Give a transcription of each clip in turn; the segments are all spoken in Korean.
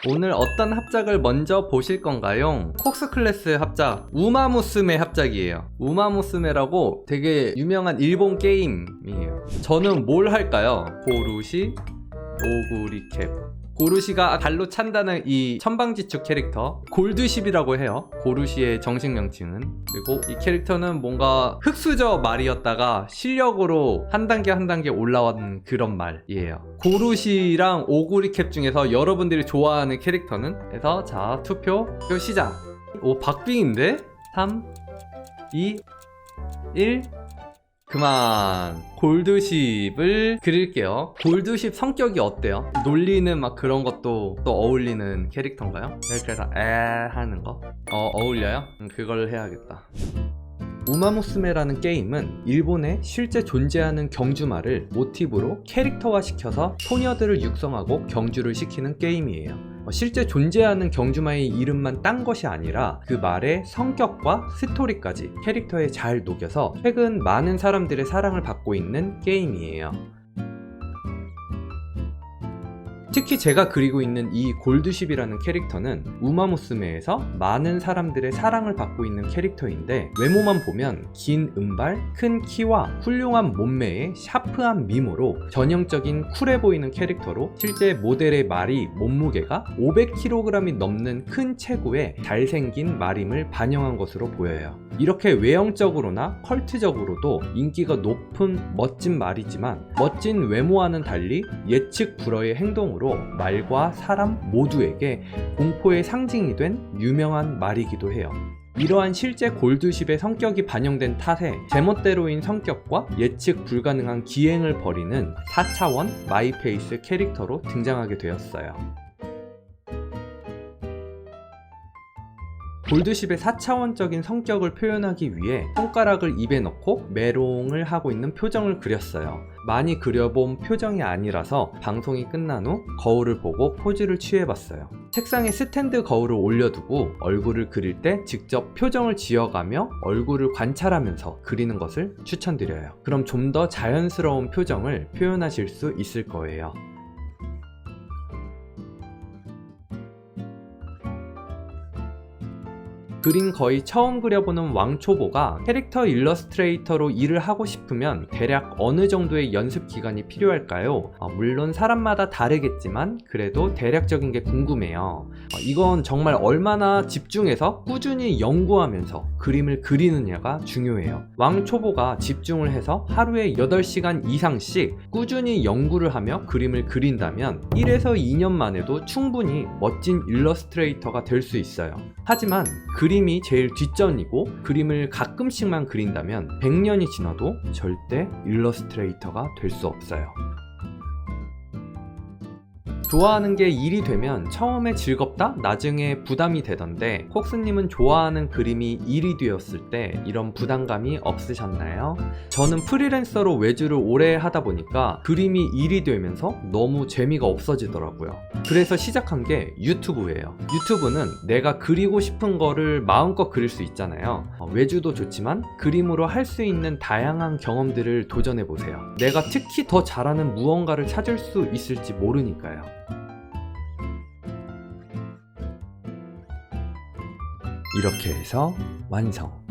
오늘 어떤 합작을 먼저 보실 건가요? 콕스 클래스 합작 우마무스메 합작이에요. 우마무스메라고 되게 유명한 일본 게임이에요. 저는 뭘 할까요? 고루시, 오구리캡. 고루시가 발로 찬다는 이 천방지축 캐릭터 골드십이라고 해요. 고루시의 정식 명칭은. 그리고 이 캐릭터는 뭔가 흑수저 말이었다가 실력으로 한 단계 한 단계 올라온 그런 말이에요. 고루시랑 오구리캡 중에서 여러분들이 좋아하는 캐릭터는? 그래서 자, 투표 시작. 오, 박빙인데? 3 2 1 그만. 골드십을 그릴게요. 골드십 성격이 어때요? 놀리는 막 그런 것도 또 어울리는 캐릭터인가요? 이렇게 해서 하는 거? 어울려요? 그걸 해야겠다. 우마무스메라는 게임은 일본에 실제 존재하는 경주말을 모티브로 캐릭터화 시켜서 소녀들을 육성하고 경주를 시키는 게임이에요. 실제 존재하는 경주마의 이름만 딴 것이 아니라 그 말의 성격과 스토리까지 캐릭터에 잘 녹여서 최근 많은 사람들의 사랑을 받고 있는 게임이에요. 특히 제가 그리고 있는 이 골드십이라는 캐릭터는 우마무스메에서 많은 사람들의 사랑을 받고 있는 캐릭터인데, 외모만 보면 긴 은발, 큰 키와 훌륭한 몸매에 샤프한 미모로 전형적인 쿨해 보이는 캐릭터로, 실제 모델의 말이 몸무게가 500kg이 넘는 큰 체구의 잘생긴 말임을 반영한 것으로 보여요. 이렇게 외형적으로나 컬트적으로도 인기가 높은 멋진 말이지만, 멋진 외모와는 달리 예측 불허의 행동으로 말과 사람 모두에게 공포의 상징이 된 유명한 말이기도 해요. 이러한 실제 골드십의 성격이 반영된 탓에 제멋대로인 성격과 예측 불가능한 기행을 벌이는 4차원 마이페이스 캐릭터로 등장하게 되었어요. 골드십의 4차원적인 성격을 표현하기 위해 손가락을 입에 넣고 메롱을 하고 있는 표정을 그렸어요. 많이 그려본 표정이 아니라서 방송이 끝난 후 거울을 보고 포즈를 취해봤어요. 책상에 스탠드 거울을 올려두고 얼굴을 그릴 때 직접 표정을 지어가며 얼굴을 관찰하면서 그리는 것을 추천드려요. 그럼 좀 더 자연스러운 표정을 표현하실 수 있을 거예요. 그림 거의 처음 그려보는 왕초보가 캐릭터 일러스트레이터로 일을 하고 싶으면 대략 어느 정도의 연습 기간이 필요할까요? 물론 사람마다 다르겠지만 그래도 대략적인 게 궁금해요. 이건 정말 얼마나 집중해서 꾸준히 연구하면서 그림을 그리느냐가 중요해요. 왕초보가 집중을 해서 하루에 8시간 이상씩 꾸준히 연구를 하며 그림을 그린다면 1에서 2년 만에도 충분히 멋진 일러스트레이터가 될 수 있어요. 하지만 그림이 제일 뒷전이고 그림을 가끔씩만 그린다면 100년이 지나도 절대 일러스트레이터가 될 수 없어요. 좋아하는 게 일이 되면 처음에 즐겁다? 나중에 부담이 되던데, 콕스님은 좋아하는 그림이 일이 되었을 때 이런 부담감이 없으셨나요? 저는 프리랜서로 외주를 오래 하다 보니까 그림이 일이 되면서 너무 재미가 없어지더라고요. 그래서 시작한 게 유튜브예요. 유튜브는 내가 그리고 싶은 거를 마음껏 그릴 수 있잖아요. 외주도 좋지만 그림으로 할 수 있는 다양한 경험들을 도전해보세요. 내가 특히 더 잘하는 무언가를 찾을 수 있을지 모르니까요. 이렇게 해서 완성.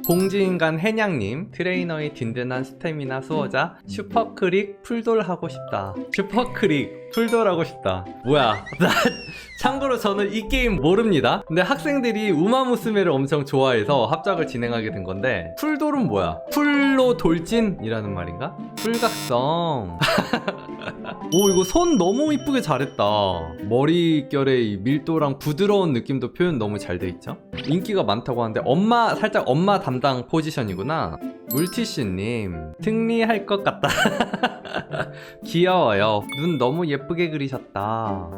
공지인간 해냥님, 트레이너의 든든한 스태미나 수호자 슈퍼크릭 풀돌 하고 싶다. 슈퍼크릭 풀돌 하고 싶다. 뭐야? 참고로 저는 이 게임 모릅니다. 근데 학생들이 우마무스메를 엄청 좋아해서 합작을 진행하게 된 건데, 풀돌은 뭐야? 풀로 돌진이라는 말인가? 풀각성. 오, 이거 손 너무 이쁘게 잘했다. 머릿결의 이 밀도랑 부드러운 느낌도 표현 너무 잘 돼 있죠? 인기가 많다고 하는데 살짝 엄마 담당 포지션이구나. 물티슈님, 승리할 것 같다. 귀여워요. 눈 너무 예쁘게 그리셨다.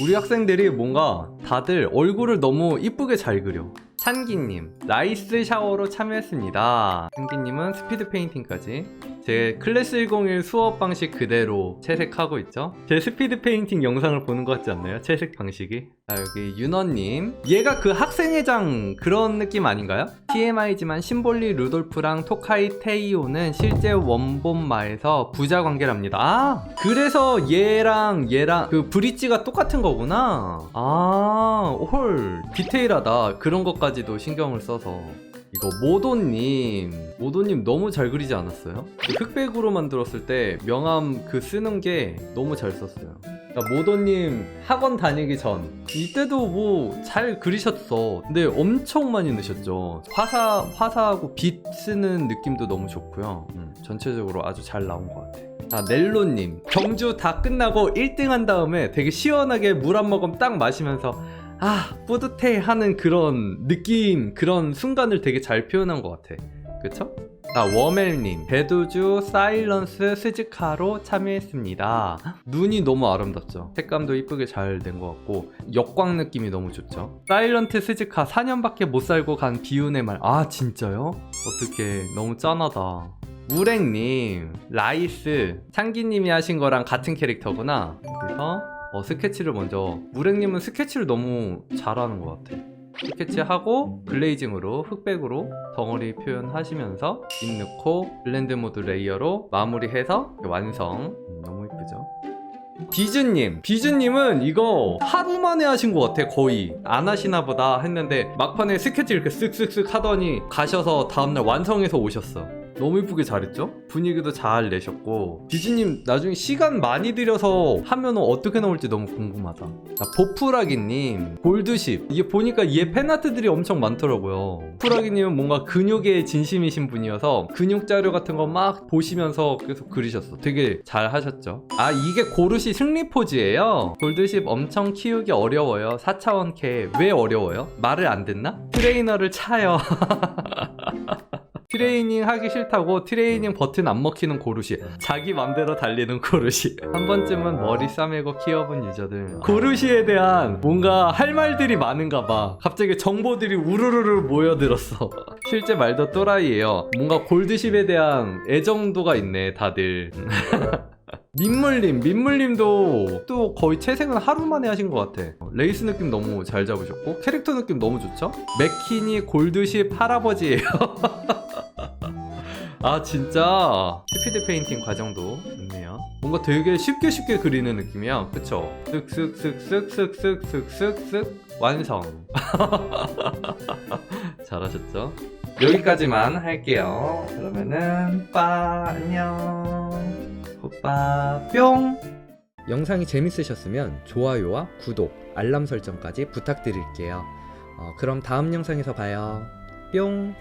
우리 학생들이 뭔가 다들 얼굴을 너무 이쁘게 잘 그려. 찬기님, 나이스 샤워로 참여했습니다. 찬기님은 스피드 페인팅까지. 제 클래스 101 수업 방식 그대로 채색하고 있죠. 제 스피드 페인팅 영상을 보는 것 같지 않나요? 채색 방식이. 자, 여기 윤원님, 얘가 그 학생회장 그런 느낌 아닌가요? TMI지만 심볼리 루돌프랑 토카이 테이오는 실제 원본마에서 부자 관계랍니다. 아, 그래서 얘랑 그 브릿지가 똑같은 거구나. 아, 헐, 디테일하다. 그런 것까지도 신경을 써서. 이거 모도님 너무 잘 그리지 않았어요? 그 흑백으로 만들었을 때 명암 그 쓰는 게 너무 잘 썼어요. 그러니까 모도님 학원 다니기 전 이때도 뭐 잘 그리셨어. 근데 엄청 많이 넣으셨죠. 화사하고 빛 쓰는 느낌도 너무 좋고요. 전체적으로 아주 잘 나온 것 같아. 아, 넬로님, 경주 다 끝나고 1등 한 다음에 되게 시원하게 물 한 모금 딱 마시면서 아, 뿌듯해 하는 그런 느낌, 그런 순간을 되게 잘 표현한 것 같아. 그쵸? 아, 워멜님, 배두주 사일런스 스즈카로 참여했습니다. 눈이 너무 아름답죠. 색감도 이쁘게 잘 된 것 같고 역광 느낌이 너무 좋죠. 사일런트 스즈카 4년밖에 못 살고 간 비운의 말. 아, 진짜요? 어떡해, 너무 짠하다. 무랭님, 라이스, 창기님이 하신 거랑 같은 캐릭터구나. 그래서 스케치를 먼저, 무랭님은 스케치를 너무 잘하는 것 같아. 스케치하고 글레이징으로 흑백으로 덩어리 표현하시면서 립 넣고 블렌드 모드 레이어로 마무리해서 완성. 너무 이쁘죠? 비즈님은 이거 하루 만에 하신 것 같아. 거의 안 하시나 보다 했는데 막판에 스케치 이렇게 쓱쓱쓱 하더니 가셔서 다음날 완성해서 오셨어. 너무 이쁘게 잘했죠? 분위기도 잘 내셨고. 비즈님 나중에 시간 많이 들여서 하면 어떻게 나올지 너무 궁금하다. 보프라기님, 골드십, 이게 보니까 얘 팬아트들이 엄청 많더라고요. 보프라기님은 뭔가 근육에 진심이신 분이어서 근육 자료 같은 거 막 보시면서 계속 그리셨어. 되게 잘 하셨죠? 아, 이게 고르시 승리 포즈예요? 골드십 엄청 키우기 어려워요. 4차원 캐. 왜 어려워요? 말을 안 듣나? 트레이너를 차요. 트레이닝 하기 싫다고 트레이닝 버튼 안 먹히는 고르시. 자기 맘대로 달리는 고르시. 한 번쯤은 머리 싸매고 키워본 유저들. 고르시에 대한 뭔가 할 말들이 많은가 봐. 갑자기 정보들이 우르르르 모여들었어. 실제 말도 또라이예요. 뭔가 골드십에 대한 애정도가 있네 다들. 민물님도 또 거의 채색은 하루 만에 하신 것 같아. 레이스 느낌 너무 잘 잡으셨고 캐릭터 느낌 너무 좋죠? 맥키니 골드십 할아버지예요. 아, 진짜 스피드 페인팅 과정도 있네요. 뭔가 되게 쉽게 그리는 느낌이야. 그쵸? 쓱쓱쓱쓱쓱쓱쓱쓱쓱 완성. 잘하셨죠? 여기까지만 할게요. 그러면은 안녕. 오빠 뿅. 영상이 재밌으셨으면 좋아요와 구독, 알람 설정까지 부탁드릴게요. 그럼 다음 영상에서 봐요. 뿅.